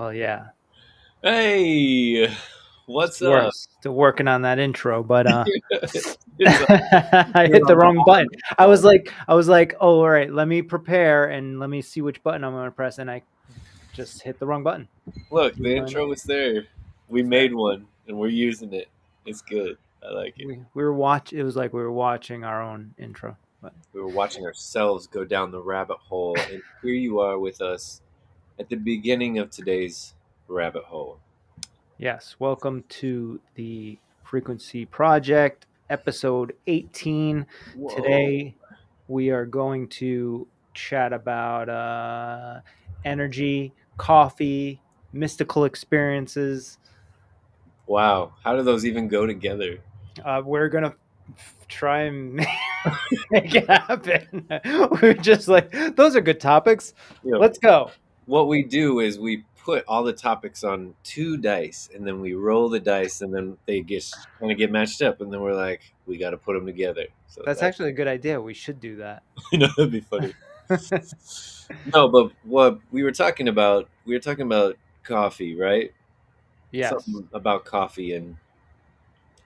Hell yeah. Hey, what's up? Still working on that intro, but It's I we're hit the on the wrong button. audio I was call. like I was like, "Oh, all right, let me prepare and let me see which button I'm going to press." And I just hit the wrong button. Look, You the know what I mean? intro was there. We It's there. made one, and we're using it. It's good. I like it. We were watch it was like we were watching our own intro. But We were watching ourselves go down the rabbit hole, and here you are with us at the beginning of today's rabbit hole. yes, welcome to the Frequency Project, episode 18. Whoa! Today we are going to chat about energy, coffee, mystical experiences. Wow! How do those even go together? We're gonna try and make it happen. We're just like, those are good topics. You know, Let's go. what we do is we put all the topics on two dice, and then we roll the dice, and then they get matched up, and then we're like, we got to put them together. So That's that's actually a good idea. We should do that. that'd be funny. No, but what we were talking about coffee, right? Yes. Something about coffee, and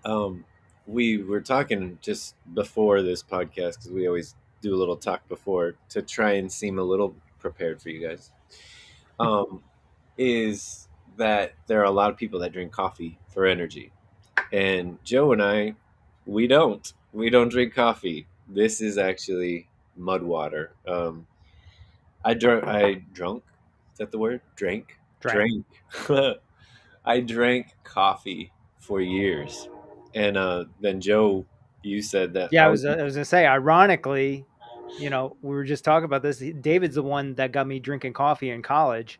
um, we were talking just before this podcast because we always do a little talk before to try and seem a little prepared for you guys. Um, is that there are a lot of people that drink coffee for energy, and Joe and I, we don't. We don't drink coffee. This is actually mud water. I drunk. Is that the word? Drank. Drank. Drank. I drank coffee for years, and then Joe, you said that. Yeah, How? I was gonna say, ironically, we were just talking about this. David's the one that got me drinking coffee in college,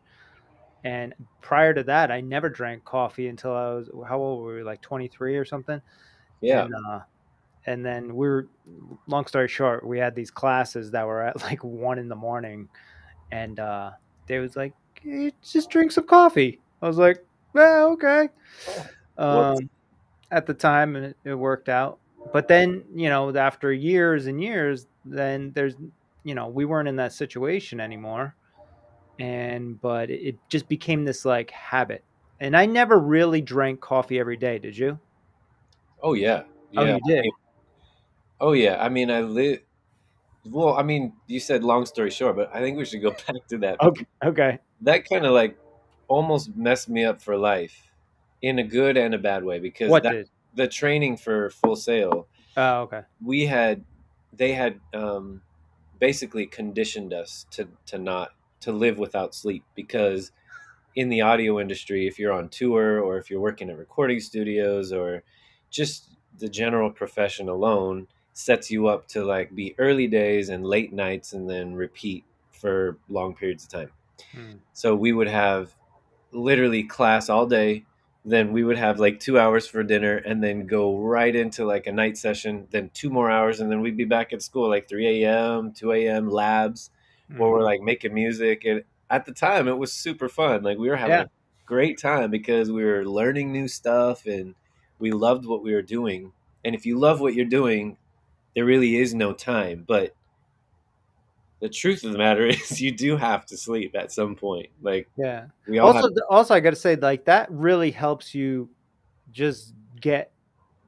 and prior to that, I never drank coffee until I was how old were we? Like 23 or something. Yeah. And then we were. Long story short, we had these classes that were at like 1 in the morning, and David's like, "Hey, just drink some coffee." I was like, "Well, okay." What? Um, at the time, and it worked out. But then, after years and years, then we weren't in that situation anymore. But it just became this like habit. And I never really drank coffee every day. Did you? Oh yeah, Oh, yeah. you did. Oh yeah. I mean, I live. Well, I mean, you said long story short, but I think we should go back to that because Okay. Okay. that kind of like almost messed me up for life in a good and a bad way because What that did? the training for Full Sail Oh, okay. we had they had basically conditioned us to not to live without sleep because in the audio industry, if you're on tour or if you're working at recording studios or just the general profession alone sets you up to like be early days and late nights and then repeat for long periods of time. Hmm. So we would have literally class all day, then we would have like 2 hours for dinner and then go right into like a night session, then 2 more hours, and then we'd be back at school like 3 a.m., 2 a.m. labs where we're Hmm. like making music. And at the time it was super fun. Like we were having Yeah. a great time because we were learning new stuff and we loved what we were doing. And if you love what you're doing, there really is no time. But the truth of the matter is you do have to sleep at some point. Like Yeah. we all have. Also, I got to say, like that really helps you just get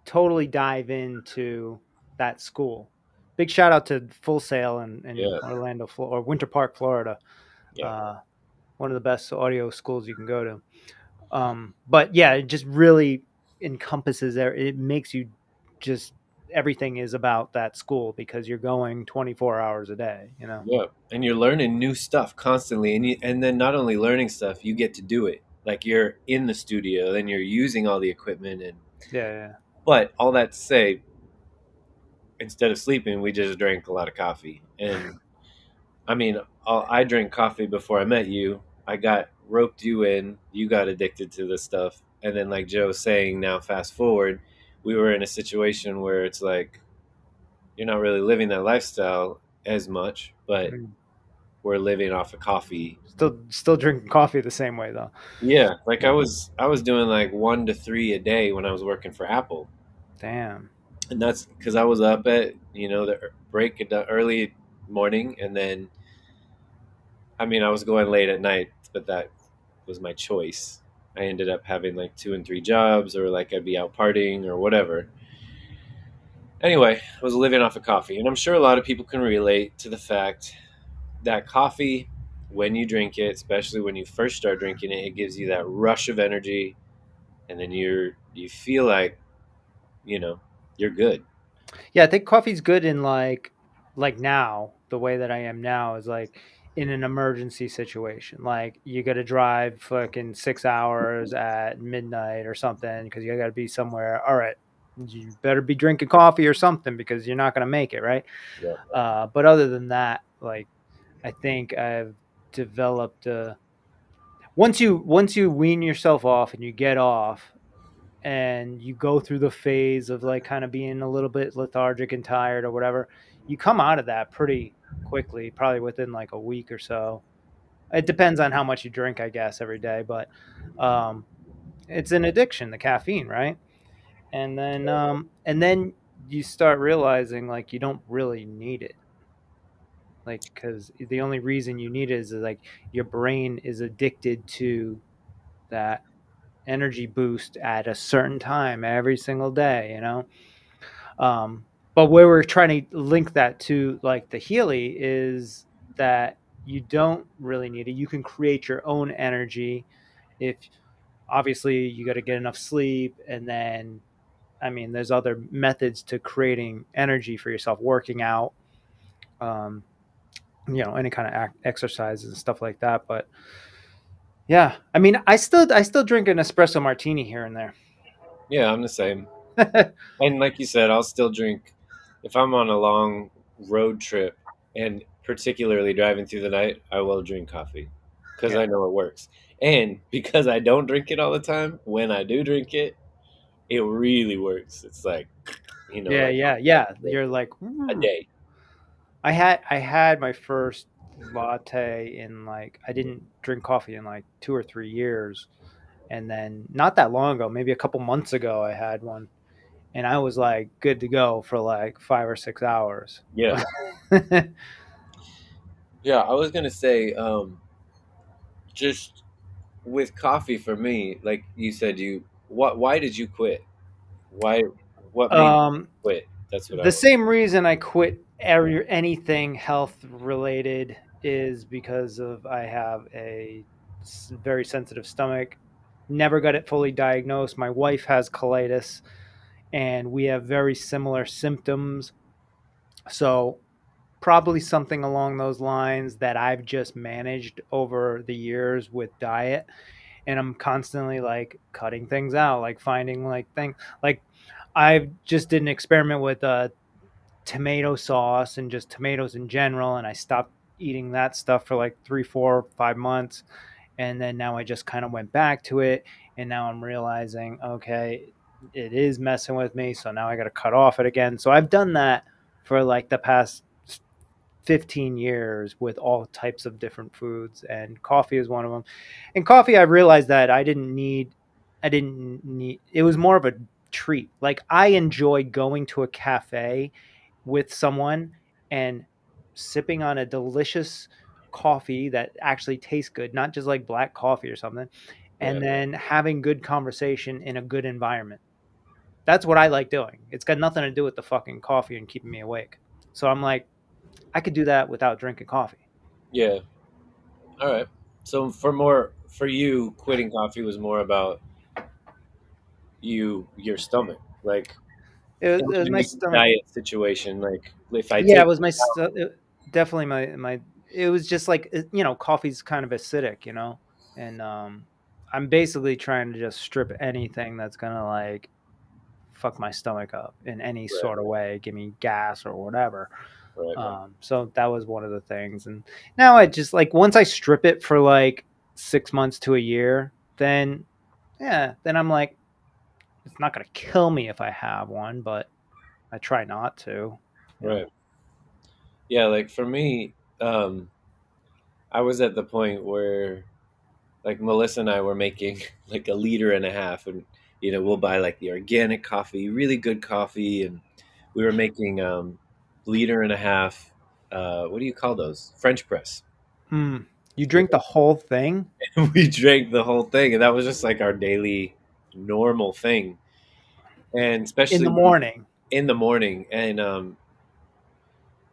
totally dive into that school. Big shout out to Full Sail in Yeah, Orlando, or Winter Park, Florida. yeah. Uh, one of the best audio schools you can go to. But yeah, it just really encompasses there. It makes you just everything is about that school because you're going 24 hours a day, you know? Yeah, and you're learning new stuff constantly, and then not only learning stuff, you get to do it. Like you're in the studio, then you're using all the equipment, and Yeah, yeah. but all that to say, instead of sleeping, we just drank a lot of coffee. And I mean, I drank coffee before I met you. I got roped you in. You got addicted to this stuff, and then like Joe was saying, now fast forward, we were in a situation where it's like you're not really living that lifestyle as much, but Mm. we're living off of coffee. Still drinking coffee the same way though. Yeah, like I Yeah. was I was doing like 1 to 3 a day when I was working for Apple, Damn. and that's because I was up at the break in the early morning, and then I mean I was going late at night, but that was my choice. I ended up having like 2 and 3 jobs, or like I'd be out partying or whatever. Anyway, I was living off of coffee, and I'm sure a lot of people can relate to the fact that coffee, when you drink it, especially when you first start drinking it, it gives you that rush of energy, and then you feel like you know you're good. Yeah, I think coffee's good in like now, the way that I am now is like in an emergency situation. Like you got to drive fucking 6 hours at midnight or something because you got to be somewhere. All right, you better be drinking coffee or something because you're not going to make it, right? Yeah, But other than that, like I think I've developed a once you wean yourself off and you get off and you go through the phase of like kind of being a little bit lethargic and tired or whatever, you come out of that pretty quickly, probably within like a week or so. It depends on how much you drink, I guess, every day, but um, it's an addiction, the caffeine, right? And then you start realizing like you don't really need it, like because the only reason you need it is like your brain is addicted to that energy boost at a certain time every single day, but where we're trying to link that to like the Healy is that you don't really need it. You can create your own energy if obviously you got to get enough sleep. And then, I mean, there's other methods to creating energy for yourself, working out, um, any kind of exercises and stuff like that. But yeah, I mean, I still drink an espresso martini here and there. yeah, I'm the same. And like you said, I'll still drink if I'm on a long road trip, and particularly driving through the night. I will drink coffee because Yeah. I know it works, and because I don't drink it all the time. When I do drink it, it really works. It's like Yeah, like yeah, yeah. You're like, a day. I had my first latte in like I didn't drink coffee in like 2 or 3 years, and then not that long ago, maybe a couple months ago, I had one, and I was like good to go for like 5 or 6 hours. Yeah, yeah. I was gonna say, just with coffee for me, like you said, you what? Why did you quit? Why? What made you um, quit? That's what I the want. same reason I quit anything health related is because of I have a very sensitive stomach. Never got it fully diagnosed. My wife has colitis, and we have very similar symptoms. So, probably something along those lines that I've just managed over the years with diet. And I'm constantly like cutting things out, like finding like things like I just did an experiment with tomato sauce and just tomatoes in general. And I stopped eating that stuff for like 3, 4, 5 months. And then now I just kind of went back to it. And now I'm realizing, okay, it is messing with me. So now I got to cut off it again. So I've done that for like the past 15 years with all types of different foods, and coffee is one of them. And coffee, I realized that I didn't need it. Was more of a treat. Like I enjoy going to a cafe with someone and sipping on a delicious coffee that actually tastes good, not just like black coffee or something, Yeah, and then having good conversation in a good environment. That's what I like doing. It's got nothing to do with the fucking coffee and keeping me awake. So I'm like, I could do that without drinking coffee. yeah. All right. So for you, quitting coffee was more about your stomach. Like It it was wasn't my a stomach. diet situation. Like if I Yeah, it take was this out, definitely my. It was just like coffee's kind of acidic, and I'm basically trying to just strip anything that's gonna like fuck my stomach up in any right, sort of way, give me gas or whatever. right, right. So that was one of the things, and now I just like once I strip it for like 6 months to a year, then yeah, then I'm like, it's not gonna kill me if I have one, but I try not to. You know. Right. Yeah, like for me, I was at the point where like Melissa and I were making like 1.5 liters, and we'll buy like the organic coffee, really good coffee, and we were making 1.5 liters. What do you call those? French press. Hmm. You drink the whole thing We drank the whole thing, and that was just like our daily normal thing, and in the especially morning. in the morning. And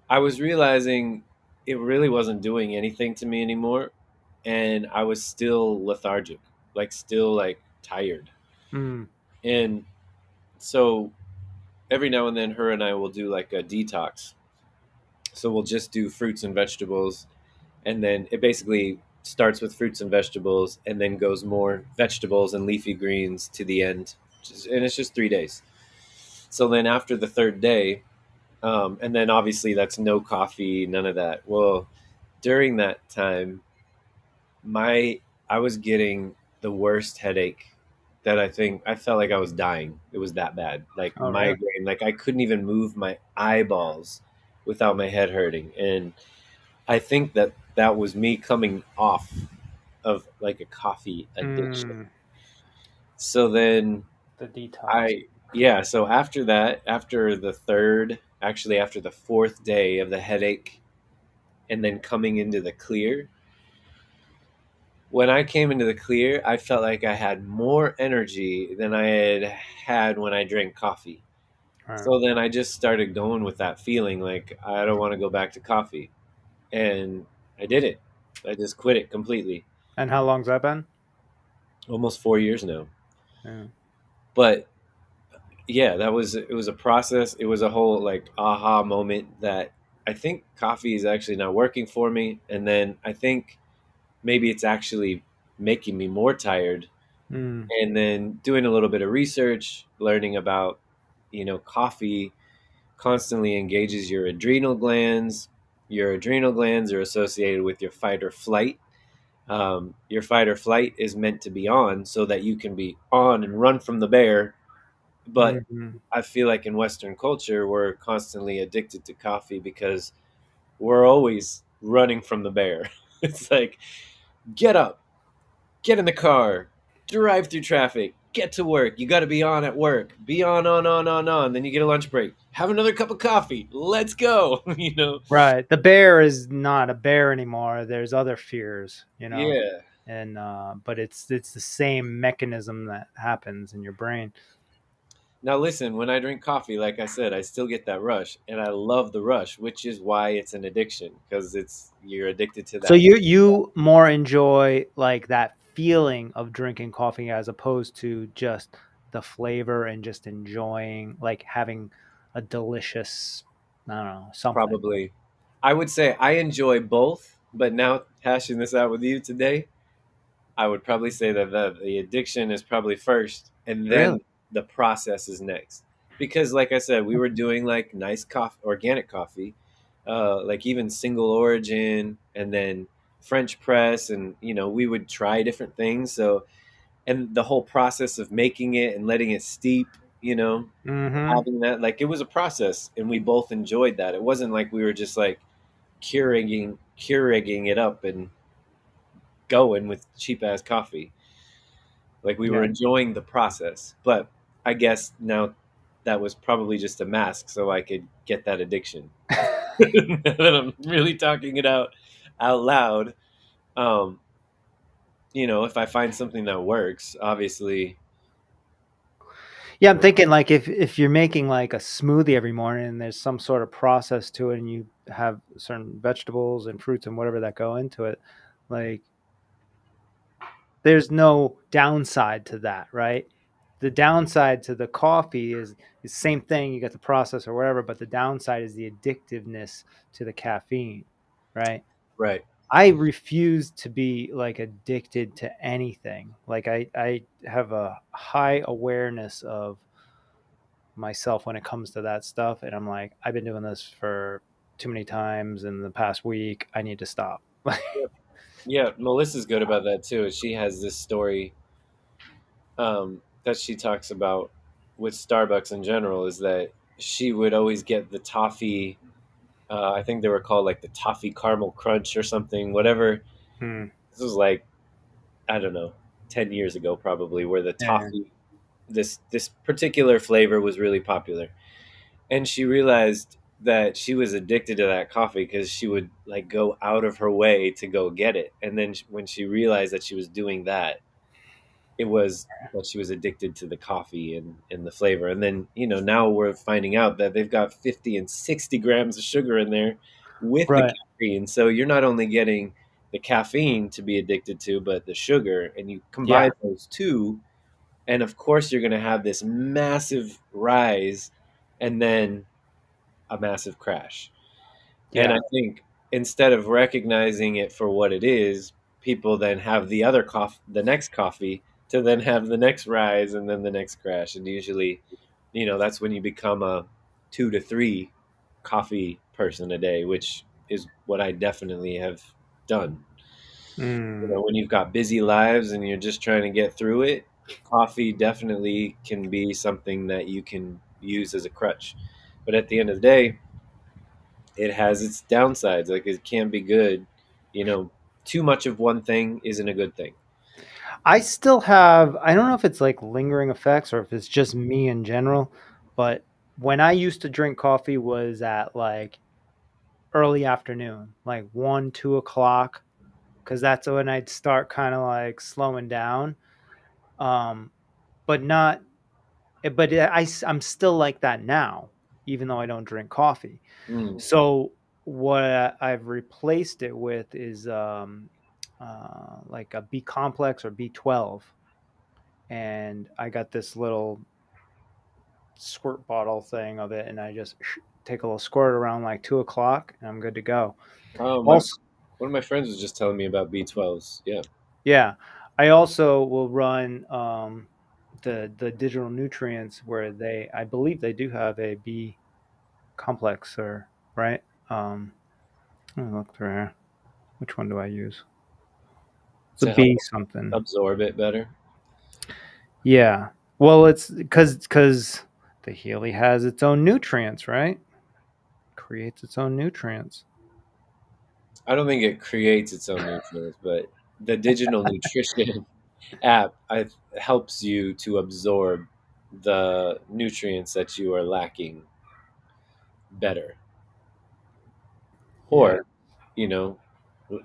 I was realizing it really wasn't doing anything to me anymore, and I was still lethargic, like still like tired. Mm, And so every now and then, her and I will do like a detox. So we'll just do fruits and vegetables, and then it basically starts with fruits and vegetables, and then goes more vegetables and leafy greens to the end, and it's just 3 days. So then after the third day, and then obviously that's no coffee, none of that. Well, during that time, my I was getting the worst headache that I felt like I was dying. It was that bad, like oh, really? migraine. Like I couldn't even move my eyeballs without my head hurting, and I think that that was me coming off of like a coffee addiction. Mm, So then the detox. I yeah, so after that, after the third, actually after the fourth day of the headache and then coming into the clear, when I came into the clear, I felt like I had more energy than I had when I drank coffee. Right. So then I just started going with that feeling like I don't want to go back to coffee. And I did it. I just quit it completely. And how long's that been? Almost 4 years now. Yeah. But yeah, it was a process. It was a whole like aha moment that I think coffee is actually not working for me. And then I think maybe it's actually making me more tired. Mm, And then doing a little bit of research, learning about, coffee constantly engages your adrenal glands. Your adrenal glands are associated with your fight or flight. Your fight or flight is meant to be on so that you can be on and run from the bear. But mhm. I feel like in Western culture, we're constantly addicted to coffee because we're always running from the bear. It's like, get up, get in the car, drive through traffic, get to work. You got to be on at work. Be on. Then you get a lunch break. Have another cup of coffee. Let's go. Right. The bear is not a bear anymore. There's other fears, Yeah. and but it's the same mechanism that happens in your brain. Now listen, when I drink coffee, like I said, I still get that rush, and I love the rush, which is why it's an addiction because it's you're addicted to So that. you more enjoy like that feeling of drinking coffee as opposed to just the flavor and just enjoying like having a delicious, I don't know, something. Probably, I would say I enjoy both, but now hashing this out with you today, I would probably say that the addiction is probably first, and Really? then the process is next. Because, like I said, we were doing like nice coffee, organic coffee, like even single origin, and then French press, and we would try different things. So, and the whole process of making it and letting it steep, Mm-hmm. having that, like it was a process, and we both enjoyed that. It wasn't like we were just like Keurigging it up and going with cheap ass coffee. Like we were Yeah. enjoying the process, but I guess now that was probably just a mask so I could get that addiction. Now that I'm really talking it out loud, um, if I find something that works, obviously, Yeah, I'm thinking like if you're making like a smoothie every morning and there's some sort of process to it and you have certain vegetables and fruits and whatever that go into it, like there's no downside to that, right? The downside to the coffee is the same thing. You got the process or whatever, but the downside is the addictiveness to the caffeine, right? right. I refuse to be like addicted to anything. Like I have a high awareness of myself when it comes to that stuff, and I'm like, I've been doing this for too many times in the past week. I need to stop. Yeah, Melissa's good about that too. She has this story that she talks about with Starbucks in general is that she would always get the toffee. I think they were called like the toffee caramel crunch or something. Whatever. Hmm. This was like I don't know, 10 years ago probably, where the Yeah. toffee this particular flavor was really popular, and she realized that she was addicted to that coffee because she would like go out of her way to go get it. And then when she realized that she was doing that, it was that she was addicted to the coffee and the flavor. And then, now we're finding out that they've got 50 and 60 grams of sugar in there with the Right. caffeine. So you're not only getting the caffeine to be addicted to, but the sugar. And you Yeah. combine those two. And of course, you're going to have this massive rise and then a massive crash. And I Yeah. think instead of recognizing it for what it is, people then have the next coffee to then have the next rise and then the next crash. And usually, that's when you become a 2 to 3 coffee person a day, which is what I definitely have done. Mm. When you've got busy lives and you're just trying to get through it, coffee definitely can be something that you can use as a crutch. But at the end of the day, it has its downsides. Like it can be good. You know, Too much of one thing isn't a good thing. I still have, I don't know if it's like lingering effects or if it's just me in general, but when I used to drink coffee was at like early afternoon, like 1, 2 o'clock, because that's when I'd start kind of like slowing down. Um, but not, I'm still like that now, even though I don't drink coffee. Mm. So what I've replaced it with is like a B complex or B12, and I got this little squirt bottle thing of it, and I just take a little squirt around like 2 o'clock, and I'm good to go. Oh, Also, one of my friends was just telling me about B12s. Yeah. yeah, I also will run the digital nutrients where I believe they do have a B complex, or right. Let me look through here. Which one do I use? It's a To help B something. absorb it better. Yeah. Well, it's because the Healy has its own nutrients, right? Creates its own nutrients. I don't think it creates its own nutrients, but the digital nutrition app helps you to absorb the nutrients that you are lacking better. Yeah. Or, you know,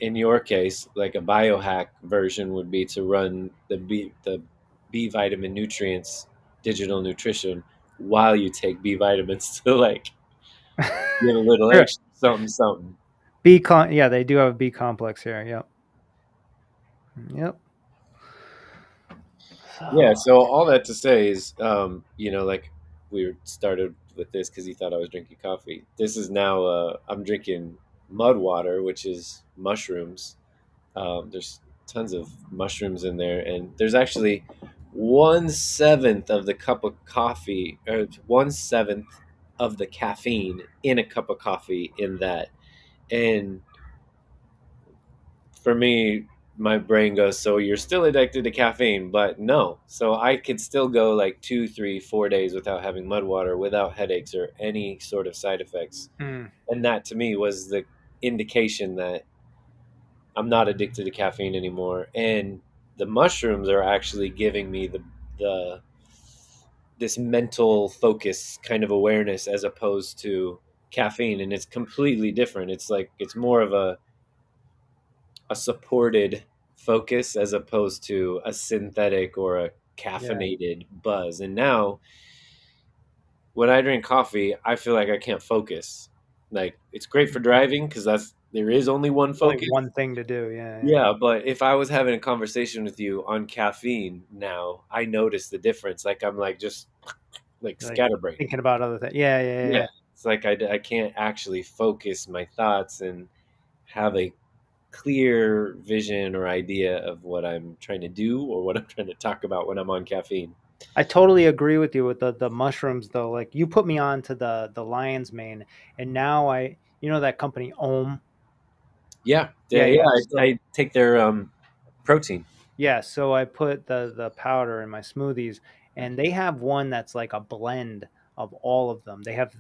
in your case, like a biohack version would be to run the B vitamin nutrients digital nutrition while you take B vitamins to like give a little Sure. extra something something. Yeah, they do have a B complex here. Yep. Yep. Yeah, So, so all that to say is, like we started with this because he thought I was drinking coffee. This is now, I'm drinking mud water, which is mushrooms. There's tons of mushrooms in there, and there's actually 1/7 of the cup of coffee, or 1/7 of the caffeine in a cup of coffee in that. And for me, my brain goes, so you're still addicted to caffeine, but no. So I could still go like 2, 3, 4 days without having mud water, without headaches or any sort of side effects. mm, And that to me was the indication that I'm not addicted to caffeine anymore. And the mushrooms are actually giving me the this mental focus kind of awareness as opposed to caffeine. And it's completely different. It's like it's more of a supported focus as opposed to a synthetic or a yeah. caffeinated buzz. And now when I drink coffee, I feel like I can't focus. Like it's great for driving because there is only one Only focus. one thing to do. Yeah. Yeah. Yeah, but if I was having a conversation with you on caffeine now, I notice the difference. Like I'm like just like Like scatterbrained. thinking about other things. Yeah. Yeah. Yeah. Yeah. It's like I can't actually focus my thoughts and have a clear vision or idea of what I'm trying to do or what I'm trying to talk about when I'm on caffeine. I totally agree with you with the mushrooms though. Like you put me on to the lion's mane, and now that company Ohm. Yeah, yeah, Yeah. yeah. Yeah. I take their protein. Yeah, so I put the powder in my smoothies, and they have one that's like a blend of all of them. They have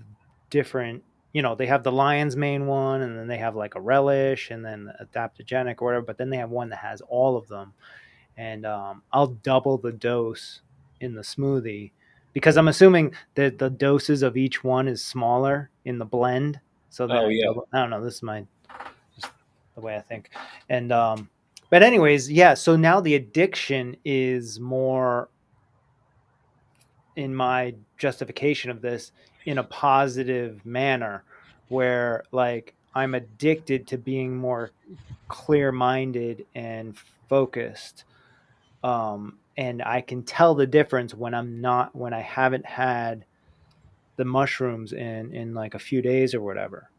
different, they have the lion's mane one, and then they have like a relish, and then adaptogenic or whatever. But then they have one that has all of them, and I'll double the dose in the smoothie because I'm assuming that the doses of each one is smaller in the blend. So then Oh yeah, I don't know. This is my just the way I think. And but anyways, yeah. So now the addiction is more in my justification of this in a positive manner, where like I'm addicted to being more clear-minded and focused, and I can tell the difference when I haven't had the mushrooms in like a few days or whatever.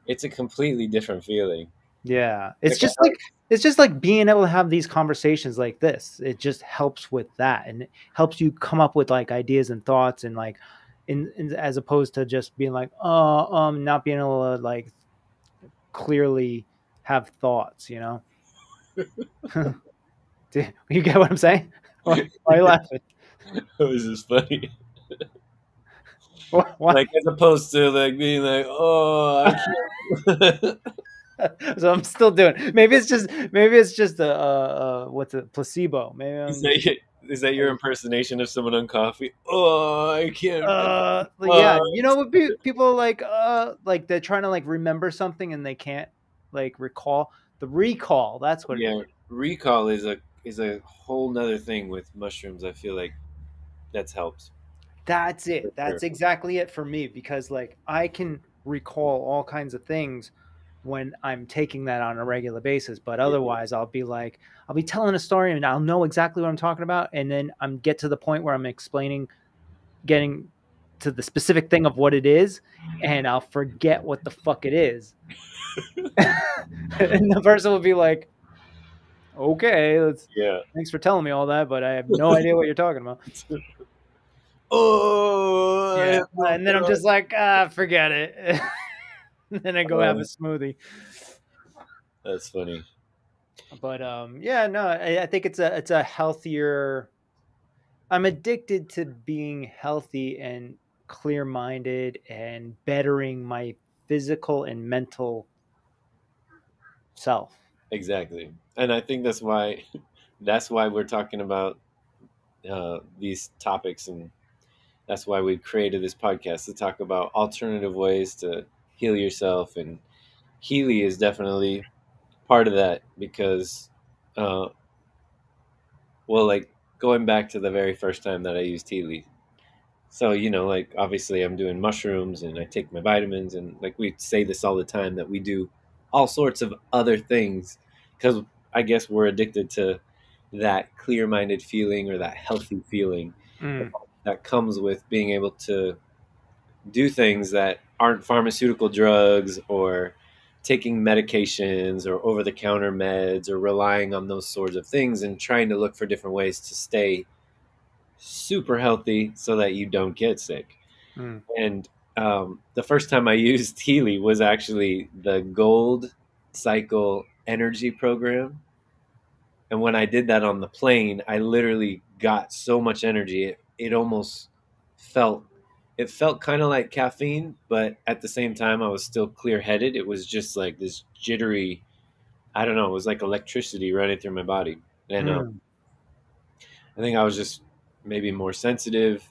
it's a completely different feeling. Yeah, Like it's just like being able to have these conversations like this. It just helps with that, and it helps you come up with like ideas and thoughts, and like in as opposed to just being like, oh, not being able to like clearly have thoughts. You know, do you get what I'm saying? Why are you laughing? this is funny. Why? Like as opposed to like being like, oh, I can't. So I'm still doing. Maybe it's just a what's a placebo. Maybe is I'm that just your, is that your impersonation of someone on coffee? Oh, I can't. yeah, Uh, you know what people like they're trying to like remember something and they can't like recall the recall. That's what it is. yeah, recall is a whole nother thing with mushrooms. I feel like that's helped That's for it. sure. That's exactly it for me because like I can recall all kinds of things when I'm taking that on a regular basis, but Yeah, otherwise I'll be telling a story and I'll know exactly what I'm talking about, and then I'm get to the point where I'm explaining getting to the specific thing of what it is, and I'll forget what the fuck it is. And the person will be like, "Okay, let's yeah. thanks for telling me all that, but I have no idea what you're talking about." Oh, I Yeah, have no and then I'm just like, forget it. And then I go have a thought. smoothie. That's funny. But yeah, no, I think it's a healthier. I'm addicted to being healthy and clear minded and bettering my physical and mental self. Exactly, and I think that's why we're talking about these topics, and that's why we created this podcast to talk about alternative ways to heal yourself. And Healy is definitely part of that because, uh, well, like going back to the very first time that I used Healy. So, like obviously I'm doing mushrooms and I take my vitamins, and like we say this all the time that we do all sorts of other things because I guess we're addicted to that clear-minded feeling or that healthy feeling Mm, that comes with being able to do things that aren't pharmaceutical drugs or taking medications or over-the-counter meds or relying on those sorts of things, and trying to look for different ways to stay super healthy so that you don't get sick. mm, And the first time I used Healy was actually the Gold Cycle Energy Program. And when I did that on the plane, I literally got so much energy. It almost felt it felt kind of like caffeine, but at the same time I was still clear-headed. It was just like this jittery, I don't know, it was like electricity running through my body. And mm. I think I was just maybe more sensitive,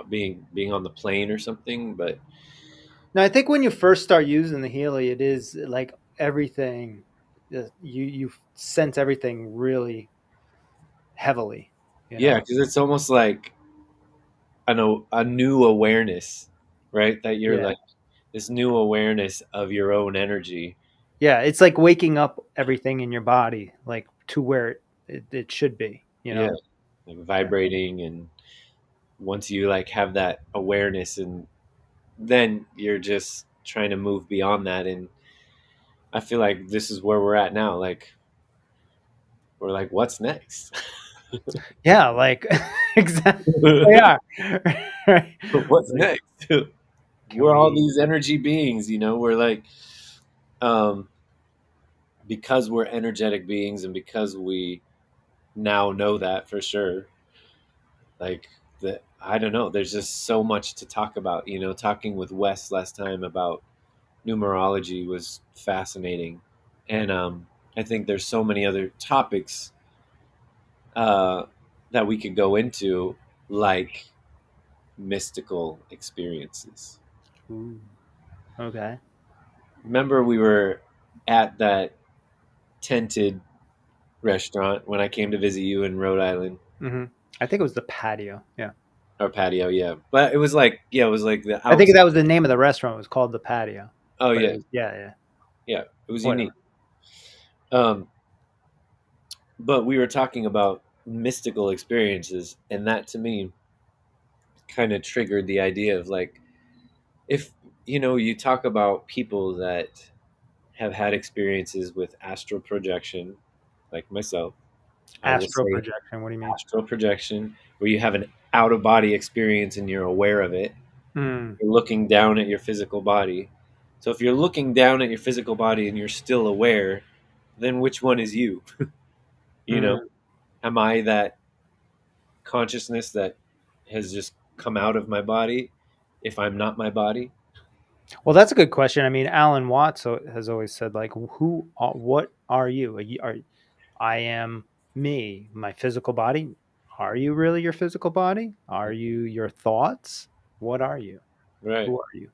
being on the plane or something, but Now, I think when you first start using the Healy, it is like everything. You sense everything really heavily. You yeah, know. because it's almost like a new awareness, right? That you're Yeah. like this new awareness of your own energy. Yeah, it's like waking up everything in your body, like to where it should be. You Yeah, know. like Yeah. vibrating, and once you like have that awareness, and then you're just trying to move beyond that. And I feel like this is where we're at now. Like we're like, what's next? Yeah. Like exactly. They are. Right. What's Like, next? can We're all we? these energy beings, we're like, um because we're energetic beings, and because we now know that for sure, like, that, I don't know, there's just so much to talk about. Talking with Wes last time about numerology was fascinating. And I think there's so many other topics uh, that we could go into, like mystical experiences. Ooh. Okay. Remember, we were at that tented restaurant when I came to visit you in Rhode Island, Hmm. I think it was the patio. Yeah. our patio, yeah. But it was like, yeah, it was like the I think outside. that was the name of the restaurant. It was called the patio. Oh But it yeah, was, yeah, yeah. yeah, it was Whatever. unique. Um, but we were talking about mystical experiences, and that to me kind of triggered the idea of like, if you talk about people that have had experiences with astral projection, like myself, I will Astral say projection. What do you mean? astral projection, where you have an out of body experience and you're aware of it. Mm, You're looking down at your physical body. So if you're looking down at your physical body and you're still aware, then which one is you? You know, mm. am I that consciousness that has just come out of my body if I'm not my body? Well, that's a good question. I mean, Alan Watts has always said, like, what are you? I am me, my physical body. Are you really your physical body? Are you your thoughts? What are you? Right. Who are you?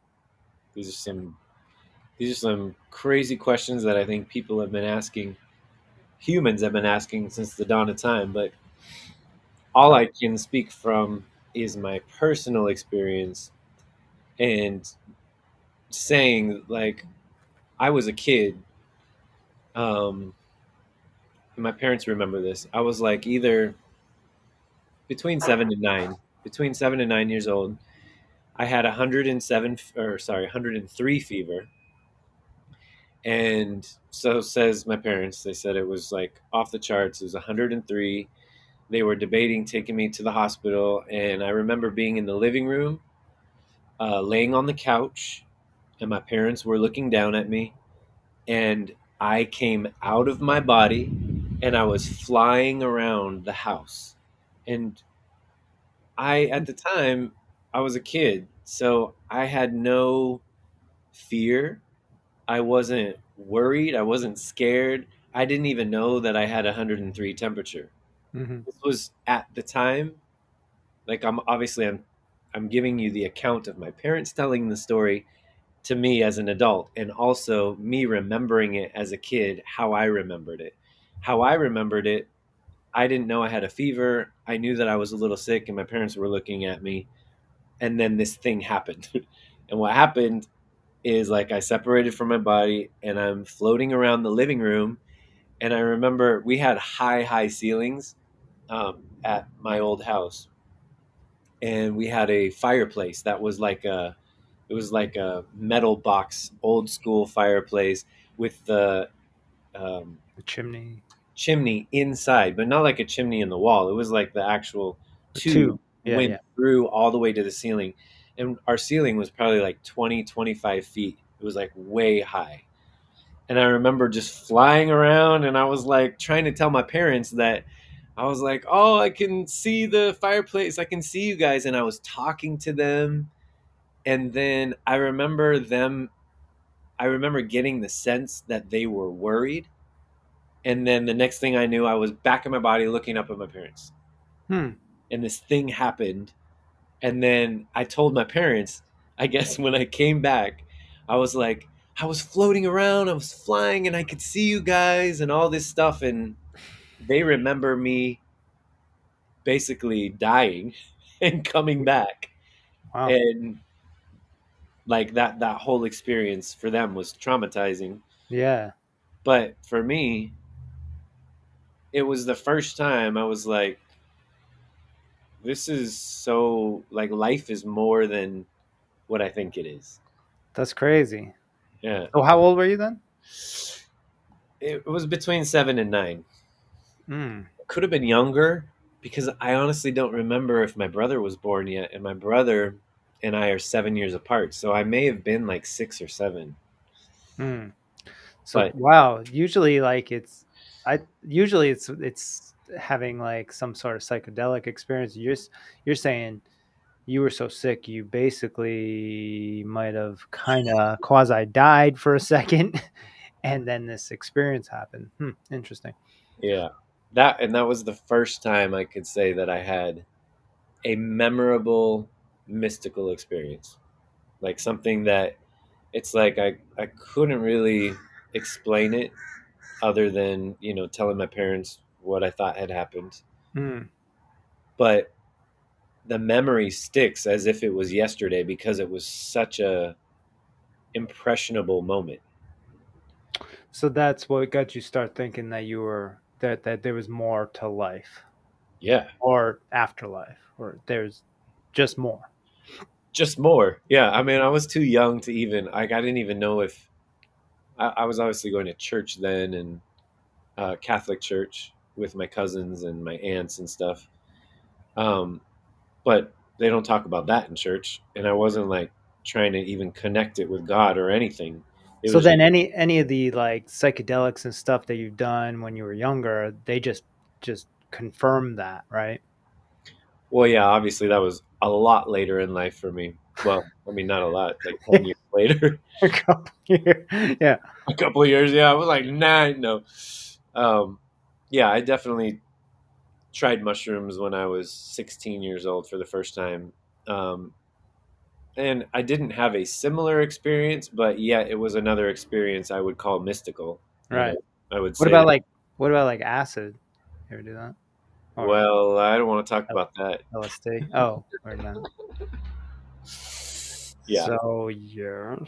These are some crazy questions that I think people have been asking, humans have been asking since the dawn of time, but all Right. I can speak from is my personal experience and saying like I was a kid. Um, and my parents remember this. I was like either between 7 and 9 years old. I had 107 or sorry 103 fever, and so says my parents. They said it was like off the charts. It was 103. They were debating taking me to the hospital, and I remember being in the living room, laying on the couch, and my parents were looking down at me, and I came out of my body, and I was flying around the house. And at the time, I was a kid, so I had no fear. I wasn't worried. I wasn't scared. I didn't even know that I had 103 temperature. Hmm. This was at the time. Like I'm giving you the account of my parents telling the story to me as an adult, and also me remembering it as a kid, how I remembered it. How I remembered it, I didn't know I had a fever. I knew that I was a little sick and my parents were looking at me, and then this thing happened. And what happened is like I separated from my body and I'm floating around the living room, and I remember we had high ceilings at my old house, and we had a fireplace that was like a metal box, old school fireplace with the um, The chimney, chimney inside, but not like a chimney in the wall. It was like the actual the tube tube. Yeah, went yeah. through all the way to the ceiling. And our ceiling was probably like 20, 25 feet. It was like way high. And I remember just flying around, and I was like trying to tell my parents that I was like, oh, I can see the fireplace. I can see you guys. And I was talking to them. And then I remember getting the sense that they were worried. And then the next thing I knew, I was back in my body looking up at my parents. Hmm. And this thing happened. And then I told my parents, I guess when I came back, I was like, I was floating around, I was flying, and I could see you guys and all this stuff. And they remember me basically dying and coming back. Wow. And like that whole experience for them was traumatizing. Yeah. But for me, it was the first time I was like, this is so like life is more than what I think it is. That's crazy. Yeah. So, how old were you then? It was between 7 and 9. Hmm. Could have been younger because I honestly don't remember if my brother was born yet. And my brother and I are 7 years apart. So I may have been like 6 or 7. Hmm. So, But wow. Usually, like it's having like some sort of psychedelic experience. You're saying you were so sick you basically might have kind of quasi died for a second, and then this experience happened. Interesting. yeah, that was the first time I could say that I had a memorable. mystical experience, like something that it's like I couldn't really explain it other than telling my parents what I thought had happened, Mm. but the memory sticks as if it was yesterday because it was such a impressionable moment. So that's what got you start thinking that you were that there was more to life Yeah, or afterlife or there's just more. just more. Yeah, I mean, I was too young to even I didn't even know if I was obviously going to church then, and Catholic church with my cousins and my aunts and stuff. Um, but they don't talk about that in church, and I wasn't like trying to even connect it with God or anything. It So was then just, any of the like psychedelics and stuff that you've done when you were younger, they just confirm that, right? well, yeah, obviously that was a lot later in life for me. Well, I mean, not a lot, like 10 years later. A couple years. Yeah. A couple of years, yeah. I was like, nah, no. Um, yeah, I definitely tried mushrooms when I was 16 years old for the first time. Um, and I didn't have a similar experience, but yet it was another experience I would call mystical. Right. I would What say about that. like what about like acid? You ever do that? Or Well, I don't want to talk about that. LSD? Oh, or not. Yeah. So yes.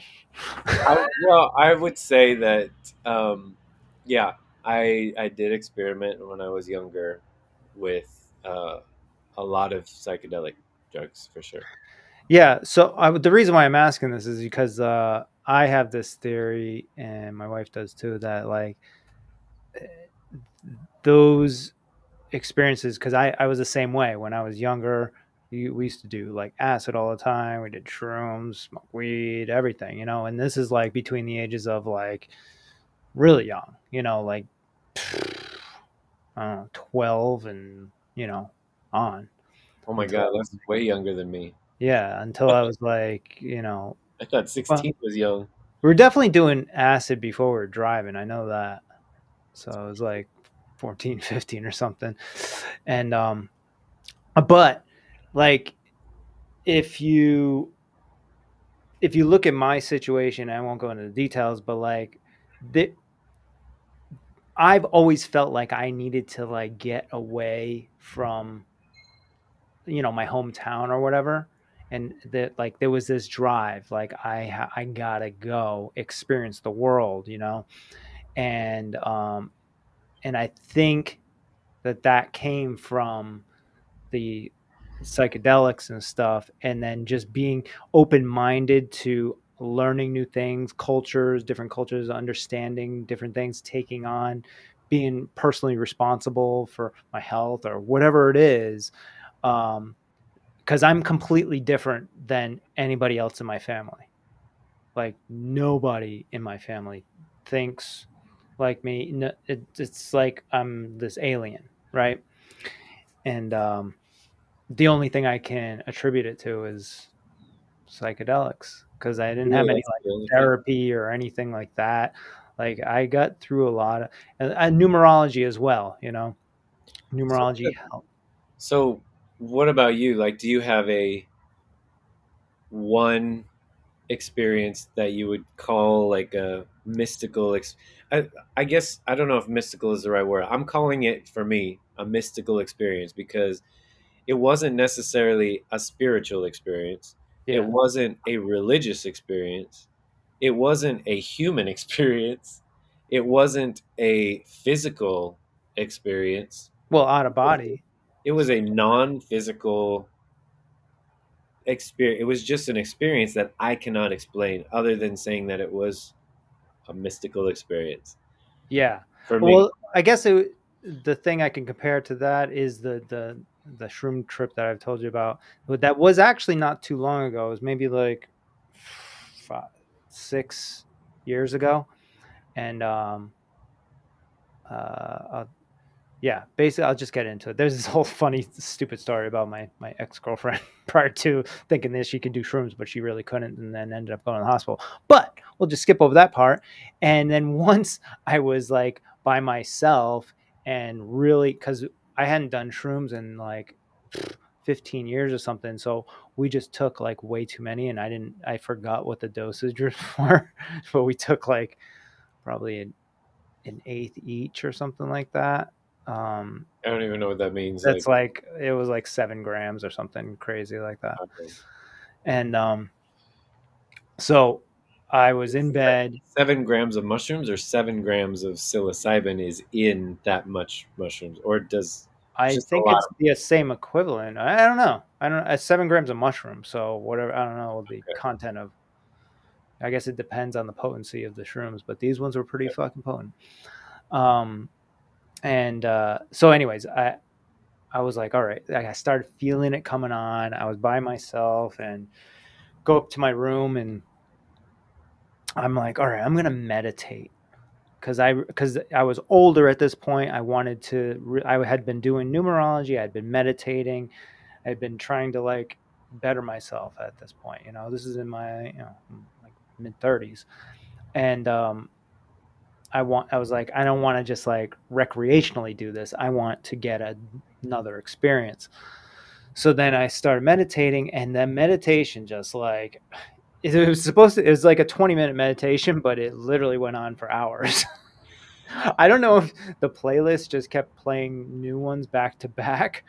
Well, I would say that, um, yeah, I did experiment when I was younger with a lot of psychedelic drugs for sure. Yeah. So the reason why I'm asking this is because I have this theory, and my wife does too, that like those experiences, because I was the same way when I was younger. We used to do like acid all the time. We did shrooms, smoke weed, everything, And this is like between the ages of like really young, like I don't know, 12 and on Oh my until I God, was that's way younger than me. yeah, until I was like, I thought well, 16 was young. we were definitely doing acid before we were driving. I know that. So it was like 14, 15 or something. And but like if you look at my situation, I won't go into the details, but like the, I've always felt like I needed to like get away from my hometown or whatever, and that like there was this drive like I gotta go experience the world, and I think that came from the psychedelics and stuff, and then just being open-minded to learning new things, different cultures, understanding different things, taking on being personally responsible for my health or whatever it is. Because I'm completely different than anybody else in my family. Like nobody in my family thinks like me. No, it's like I'm this alien, right? And the only thing I can attribute it to is psychedelics, because I didn't have Really, any that's like the only thing. therapy or anything like that. Like I got through a lot of and numerology as well. So, Numerology helped. so what about you? Like, do you have a one experience that you would call like a mystical I guess I don't know if mystical is the right word. I'm calling it for me a mystical experience because it wasn't necessarily a spiritual experience. It Yeah. wasn't a religious experience. It wasn't a human experience. It wasn't a physical experience. Well, out of body. It was a non-physical experience. It was just an experience that I cannot explain other than saying that it was a mystical experience Yeah. for me. Well, I guess the thing I can compare to that is the shroom trip that I've told you about. But that was actually not too long ago. It was maybe like 6 years ago, and uh, yeah, basically, I'll just get into it. There's this whole funny, stupid story about my ex girlfriend prior to thinking that she could do shrooms, but she really couldn't, and then ended up going to the hospital. But we'll just skip over that part. And then once I was like by myself and really, because I hadn't done shrooms in like 15 years or something. So we just took like way too many, and I forgot what the dosage were, but we took like probably an eighth each or something like that. Um, I don't even know what that means. that's like, it was like 7 grams or something crazy like that. Okay. And so I was in It's like bed. 7 grams of mushrooms or 7 grams of psilocybin is in that much mushrooms, or does it's I just a think lot it's of the same equivalent. I don't know. I don't. 7 grams of mushroom. So whatever. I don't know the okay. content of. I guess it depends on the potency of the shrooms, but these ones were pretty fucking potent. Um, and so, anyways, I was like, all right. Like, I started feeling it coming on. I was by myself and go up to my room, and I'm like, all right, I'm gonna meditate because I was older at this point. I wanted to. I had been doing numerology. I had been meditating. I had been trying to like better myself at this point. This is in my like mid 30s, and I was like, I don't want to just like recreationally do this. I want to get another experience. So then I started meditating, and then meditation just like it was like a 20-minute meditation, but it literally went on for hours. I don't know if the playlist just kept playing new ones back to back,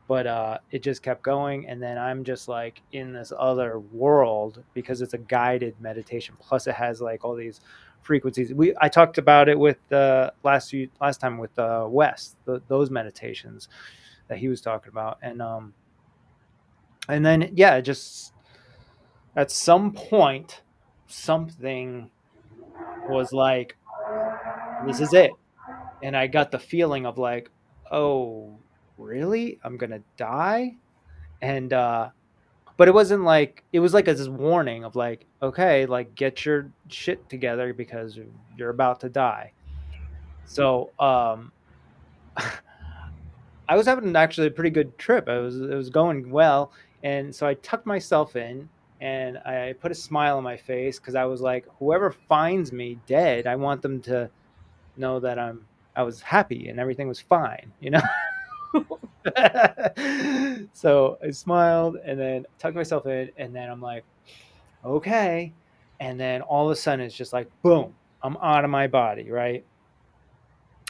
but it just kept going. And then I'm just like in this other world because it's a guided meditation. Plus, it has like all these frequencies. I talked about it with last time with Wes, those meditations that he was talking about, and then yeah, just at some point, something was like, this is it. And I got the feeling of like, oh, really? I'm gonna die? And but it wasn't like, it was like this warning of like, okay, like get your shit together because you're about to die. So I was having actually a pretty good trip. It was going well, and so I tucked myself in and I put a smile on my face because I was like, whoever finds me dead, I want them to know that I was happy and everything was fine. So I smiled and then tucked myself in, and then I'm like, okay. And then all of a sudden it's just like, boom, I'm out of my body, right?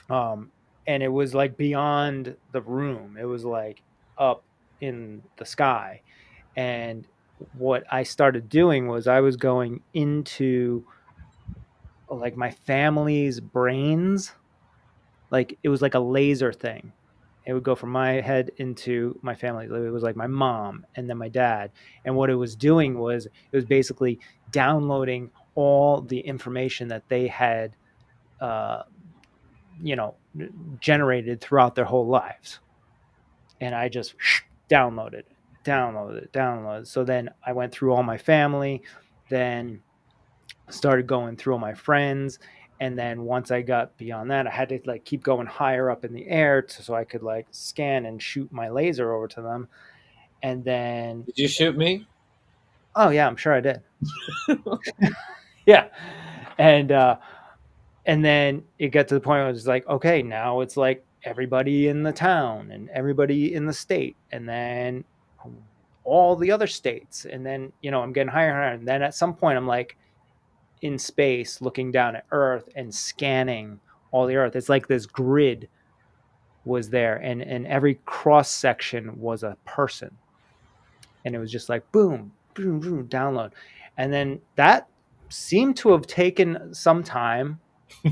Um, and it was like beyond the room. It was like up in the sky. And what I started doing was I was going into like my family's brains. Like it was like a laser thing. It would go from my head into my family. It was like my mom and then my dad. And what it was doing was it was basically downloading all the information that they had, uh, you know, generated throughout their whole lives. And I just downloaded, downloaded. So then I went through all my family, then started going through all my friends, and then once I got beyond that, I had to like keep going higher up in the air so I could like scan and shoot my laser over to them. And then, Did you shoot me? oh yeah, I'm sure I did. Yeah. And and then it got to the point where it's like, okay, now it's like everybody in the town and everybody in the state, and then all the other states, and then I'm getting higher and higher, and then at some point I'm like in space looking down at Earth and scanning all the Earth. It's like this grid was there, and every cross section was a person, and it was just like boom, boom, boom, download, and then that seemed to have taken some time,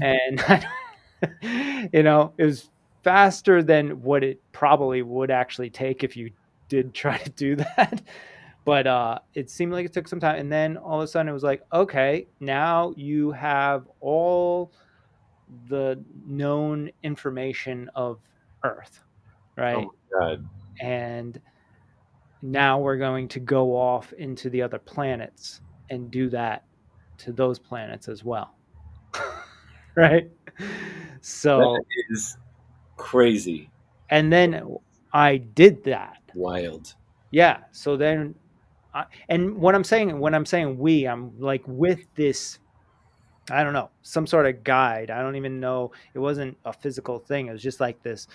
and it was faster than what it probably would actually take if you did try to do that. But it seemed like it took some time, and then all of a sudden it was like, okay, now you have all the known information of Earth, Oh right? my god. And now we're going to go off into the other planets and do that to those planets as well. Right? That So, is crazy. and then I did that. Wild. Yeah. So then, and when I'm saying we, I'm like with this, I don't know, some sort of guide. I don't even know. It wasn't a physical thing. It was just like this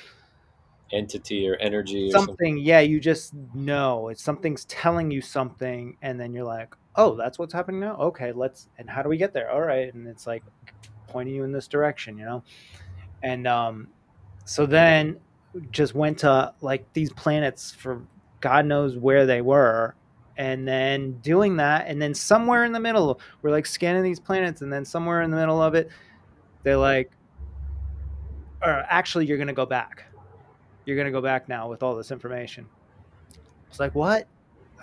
entity or energy or something. something, yeah, you just know it's something's telling you something, and then you're like, oh, that's what's happening now. Okay, let's, and how do we get there? All right, and it's like pointing you in this direction, and so then just went to like these planets for God knows where they were, and then doing that, and then somewhere in the middle we're like scanning these planets, and then somewhere in the middle of it they're like, or actually you're gonna go back, you're gonna go back now with all this information. It's like, what?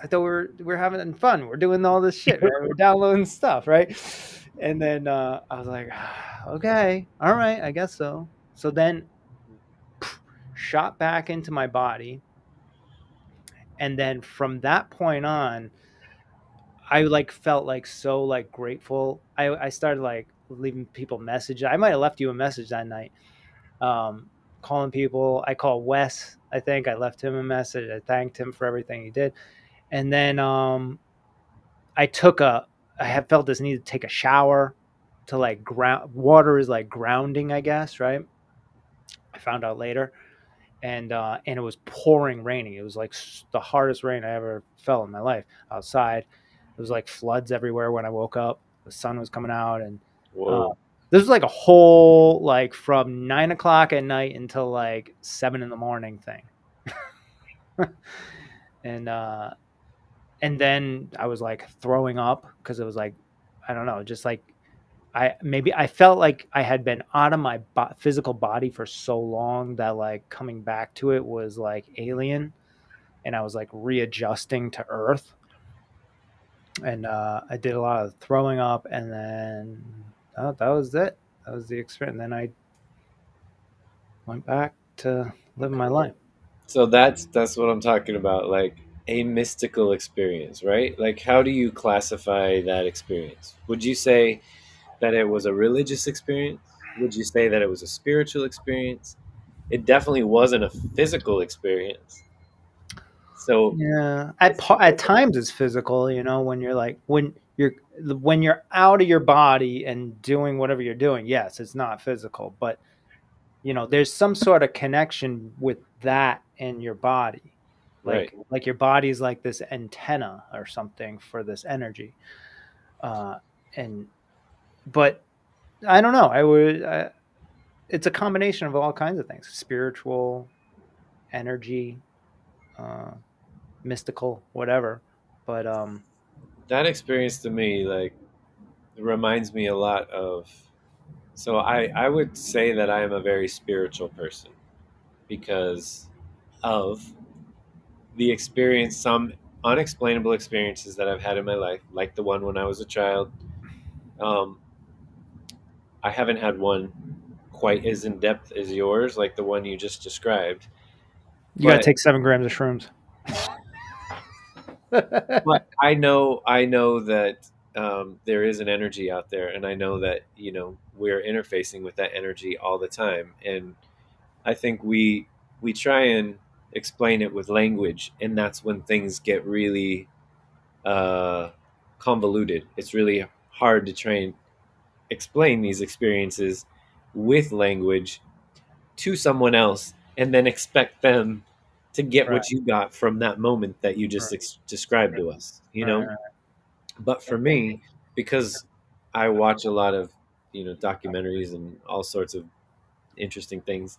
I thought we are having fun. We're doing all this shit, man. We're downloading stuff, right? And then I was like, okay, all right, I guess so. So then shot back into my body, and then from that point on, I like felt like so like grateful. I started like leaving people messages. I might have left you a message that night. Um, Calling people. I called Wes. I think I left him a message. I thanked him for everything he did, and then I took a I have felt this need to take a shower to like ground. Water is like grounding, I guess, right? I found out later, and it was pouring raining. It was like the hardest rain I ever felt in my life outside. It was like floods everywhere when I woke up. The sun was coming out, and uh, Whoa. this was like a whole like from 9 o'clock at night until like 7 in the morning thing. and and then I was like throwing up because it was like, I don't know, just like I felt like I had been out of my physical body for so long that like coming back to it was like alien, and I was like readjusting to Earth, and I did a lot of throwing up, and then that was it. That was the experience. And then I went back to living my life. Cool. So that's what I'm talking about, like a mystical experience, right? Like how do you classify that experience? Would you say that it was a religious experience? Would you say that it was a spiritual experience? It definitely wasn't a physical experience. So Yeah, at times it's physical, when you're like when you're out of your body and doing whatever you're doing. Yes, it's not physical, but there's some sort of connection with that and your body, right. like your body's like this antenna or something for this energy. Uh, and but I don't know. It's a combination of all kinds of things: spiritual, energy, uh, mystical, whatever. But That experience to me, like, it reminds me a lot of. So I would say that I am a very spiritual person because of the experience, some unexplainable experiences that I've had in my life, like the one when I was a child. Um, I haven't had one quite as in depth as yours, like the one you just described. you got to But take 7 grams of shrooms. but I know that there is an energy out there, and I know that we're interfacing with that energy all the time, and I think we try and explain it with language, and that's when things get really uh, convoluted. It's really hard to try and explain these experiences with language to someone else and then expect them to get Right, what you got from that moment that you just right, described to us, right, right. But for me, because I watch a lot of documentaries and all sorts of interesting things,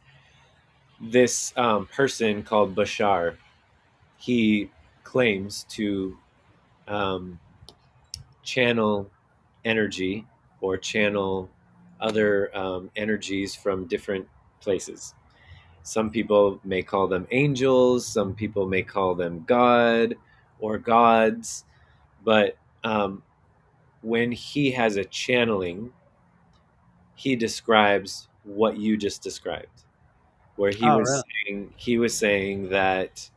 this person called Bashar, he claims to um, channel energy or channel other energies from different places. Some people may call them angels, some people may call them God or gods, but when he has a channeling, he describes what you just described, where he Oh, was really? saying that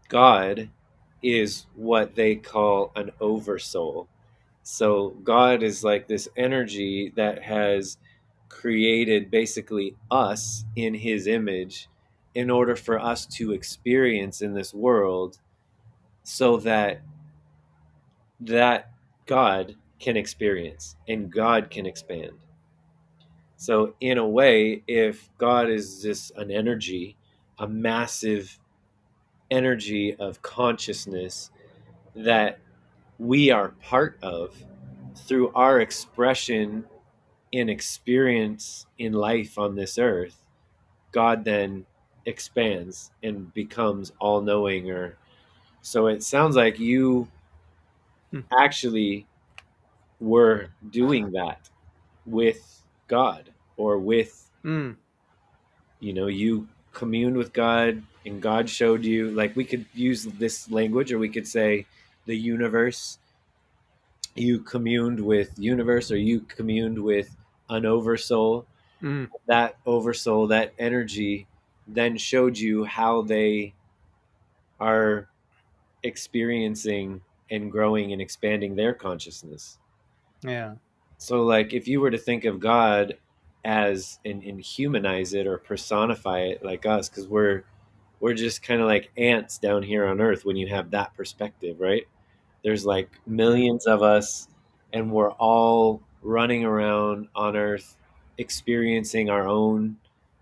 God is what they call an oversoul. So God is like this energy that has created basically us in his image in order for us to experience in this world so that that God can experience and God can expand. So in a way, if God is just an energy, a massive energy of consciousness that we are part of through our expression in experience in life on this earth, God then expands and becomes all knowing. Or so it sounds like you Hmm. actually were doing that with God, or with, Mm. you communed with God and God showed you. Like, we could use this language, or we could say the universe. You communed with universe, or you communed with an oversoul. Mm. That oversoul, that energy, then showed you how they are experiencing and growing and expanding their consciousness. Yeah. So, like, if you were to think of God as and humanize it or personify it like us, because we're just kind of like ants down here on Earth when you have that perspective, right? There's like Mm. millions of us, and we're all running around on Earth, experiencing our own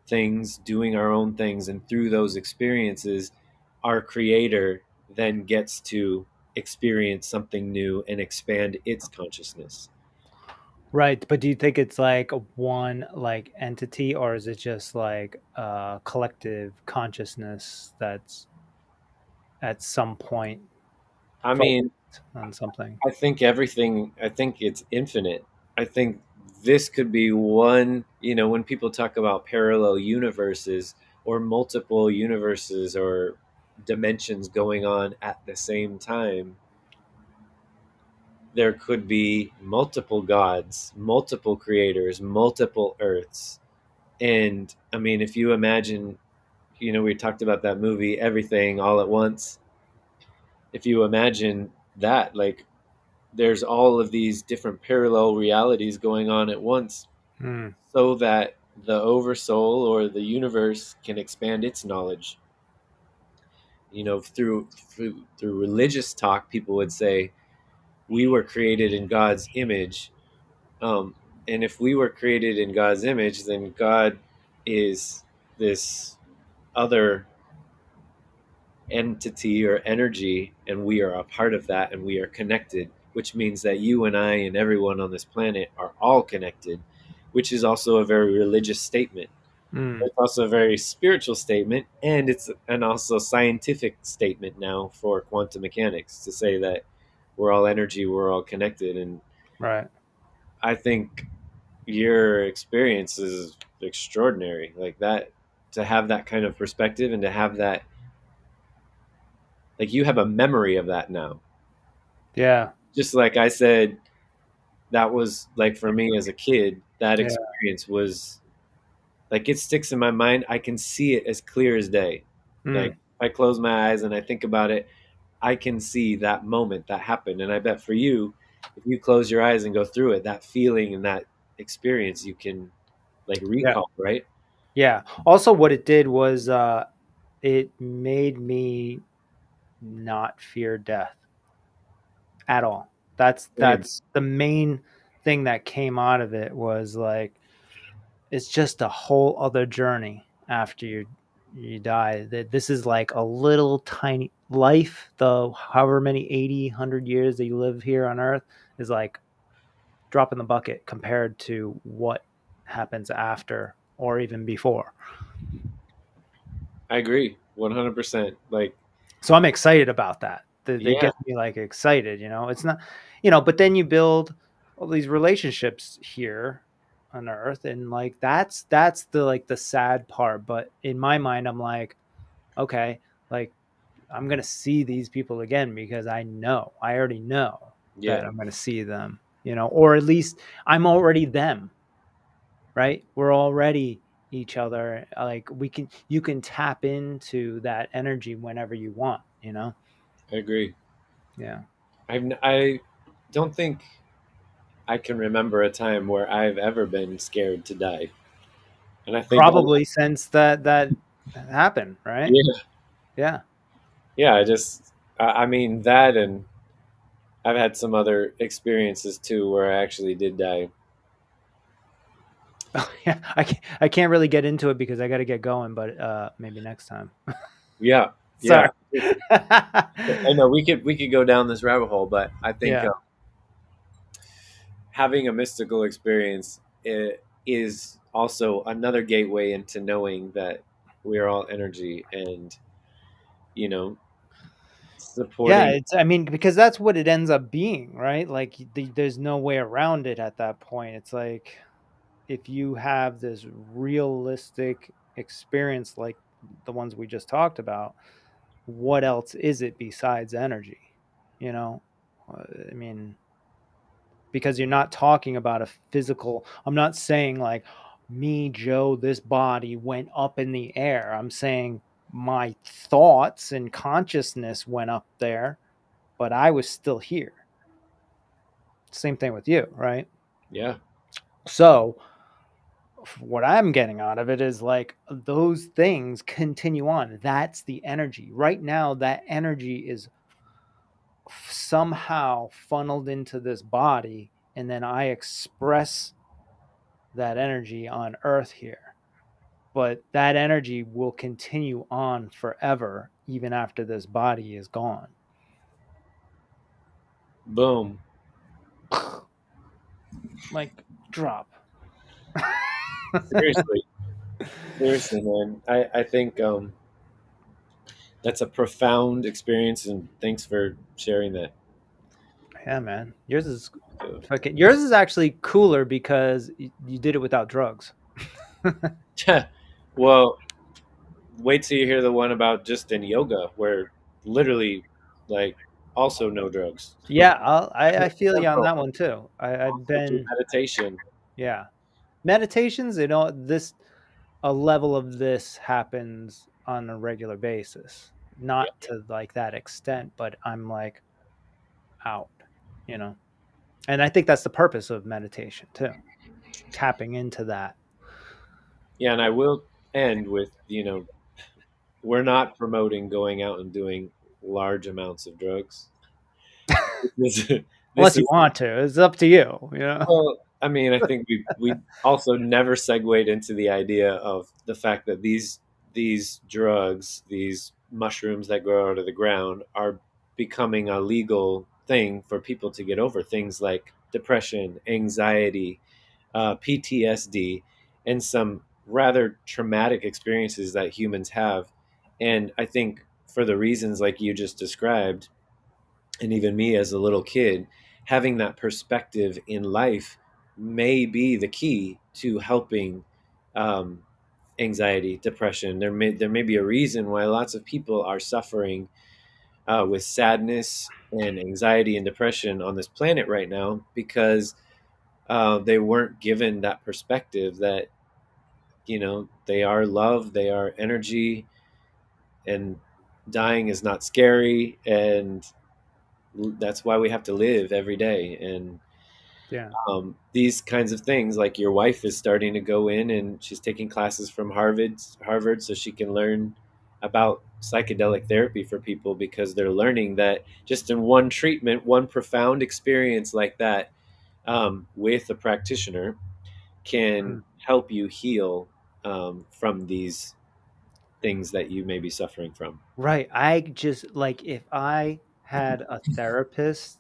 things, doing our own things, and through those experiences, our Creator then gets to experience something new and expand its consciousness. Right, but do you think it's like a one like entity, or is it just like a collective consciousness that's at some point I mean, focused on something? I think everything, I think it's infinite. I think this could be one, when people talk about parallel universes or multiple universes or dimensions going on at the same time, there could be multiple gods, multiple creators, multiple earths. And I mean, if you imagine, we talked about that movie, Everything All at Once. If you imagine that, like, there's all of these different parallel realities going on at once, Mm. so that the oversoul or the universe can expand its knowledge. Through religious talk, people would say we were created in God's image. Um, and if we were created in God's image, then God is this other entity or energy, and we are a part of that, and we are connected, which means that you and I and everyone on this planet are all connected, which is also a very religious statement. Mm. It's also a very spiritual statement, and it's an also scientific statement now for quantum mechanics to say that we're all energy, we're all connected. And Right. I think your experience is extraordinary, like that, to have that kind of perspective and to have that, like, you have a memory of that now. Yeah. Just like I said, that was like, for me as a kid, that Yeah. experience was like, it sticks in my mind. I can see it as clear as day. Like, Mm. I close my eyes and I think about it, I can see that moment that happened. And I bet for you, if you close your eyes and go through it, that feeling and that experience, you can like Yeah. recall, right? Yeah. Also, what it did was it made me not fear death at all. Same. That's the main thing that came out of it was like it's just a whole other journey after you die. That this is like a little tiny life, though however many 80, 100 years that you live here on earth is like drop in the bucket compared to what happens after or even before. I agree 100%. Like, So I'm excited about that. That yeah, gets me like excited, you know. It's not, but then you build all these relationships here on earth and like that's the like the sad part, but in my mind I'm like, okay, like I'm going to see these people again because I already know yeah, that I'm going to see them, or at least I'm already them, right? We're already each other. Like you can tap into that energy whenever you want. I agree. Yeah. I don't think I can remember a time where I've ever been scared to die. And I think, Probably since that happened, right? yeah, Yeah. yeah, I mean, that, and I've had some other experiences too where I actually did die. Yeah, I can't really get into it because I got to get going, but maybe next time. Yeah, yeah. Sorry. I know we could go down this rabbit hole, but I think Yeah. having a mystical experience is also another gateway into knowing that we are all energy, and you know, Yeah, supporting. I mean, because that's what it ends up being, right? Like there's no way around it at that point. It's like if you have this realistic experience like the ones we just talked about, what else is it besides energy? You know, I mean, because you're not talking about a physical. I'm not saying like me, Joe, this body went up in the air. I'm saying my thoughts and consciousness went up there, but I was still here. Same thing with you, right? Yeah, So, what I'm getting out of it is like those things continue on. That's the energy. Right now, that energy is somehow funneled into this body, and then I express that energy on earth here. But that energy will continue on forever, even after this body is gone. boom. Like, drop. Seriously, seriously, man. I think that's a profound experience, and thanks for sharing that. Yeah, man. Yours is So, fucking. Yours is actually cooler because you did it without drugs. well, wait till you hear the one about just in yoga, where literally, like, also no drugs. Yeah, I feel you on Tempo, that one too. I've also through been, meditation. yeah, meditations. You know, this a level of this happens on a regular basis, Yeah, not to like that extent, but I'm like out, you know, and I think that's the purpose of meditation too, tapping into that. yeah, and I will end with, we're not promoting going out and doing large amounts of drugs. This is, this Unless you is want to, it's up to you, you know. well, I mean, I think we also never segued into the idea of the fact that these drugs, these mushrooms that grow out of the ground, are becoming a legal thing for people to get over things like depression, anxiety, PTSD, and some rather traumatic experiences that humans have. And I think for the reasons like you just described, and even me as a little kid, having that perspective in life may be the key to helping um, anxiety, depression. There may be a reason why lots of people are suffering with sadness and anxiety and depression on this planet right now because they weren't given that perspective that they are love, they are energy, and dying is not scary, and that's why we have to live every day. And Yeah. these kinds of things, like your wife is starting to go in and she's taking classes from Harvard, so she can learn about psychedelic therapy for people because they're learning that just in one treatment, one profound experience like that with a practitioner can Mhm. help you heal from these things that you may be suffering from. Right. I just like if I had a therapist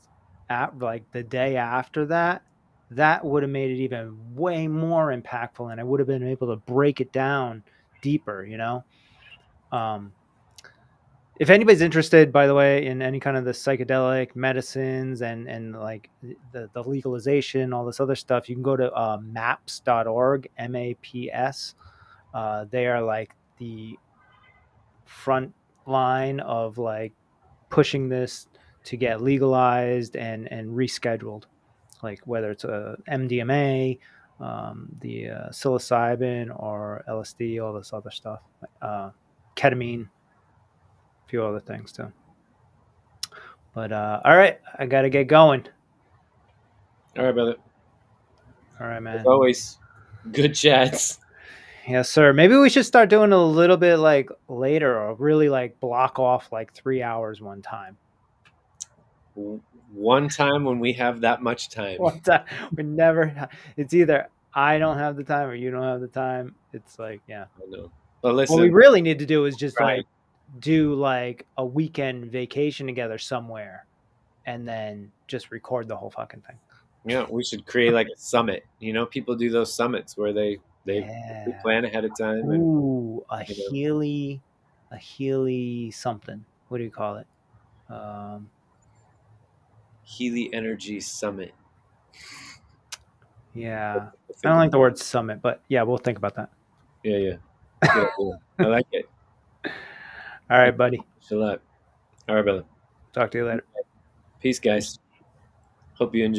at like the day after that, that would have made it even way more impactful and I would have been able to break it down deeper, you know? Um, if anybody's interested, by the way, in any kind of the psychedelic medicines and like the legalization, all this other stuff, you can go to maps.org, MAPS. They are like the front line of like pushing this to get legalized and rescheduled, like whether it's a MDMA, the psilocybin or LSD, all this other stuff, ketamine, a few other things too. But all right, I got to get going. All right, brother. All right, As man. always, good chats. Yes, sir. Maybe we should start doing a little bit like later or really like block off like 3 hours one time. One time when we have that much time. One time. We never, it's either I don't have the time or you don't have the time, it's like, yeah. I know. Well, What we listen, really need to do is just right. like do like a weekend vacation together somewhere and then just record the whole fucking thing. Yeah, we should create like a summit. People do those summits where they Yeah. plan ahead of time and Ooh, you know A Healy something. What do you call it? Um, Healy Energy Summit. yeah. We'll I think don't of like the word summit, but yeah, we'll think about that. Yeah, yeah. Good idea. I like it. All right, buddy. Thanks a lot. All right, brother. Talk to you later. Peace, guys. Hope you enjoy.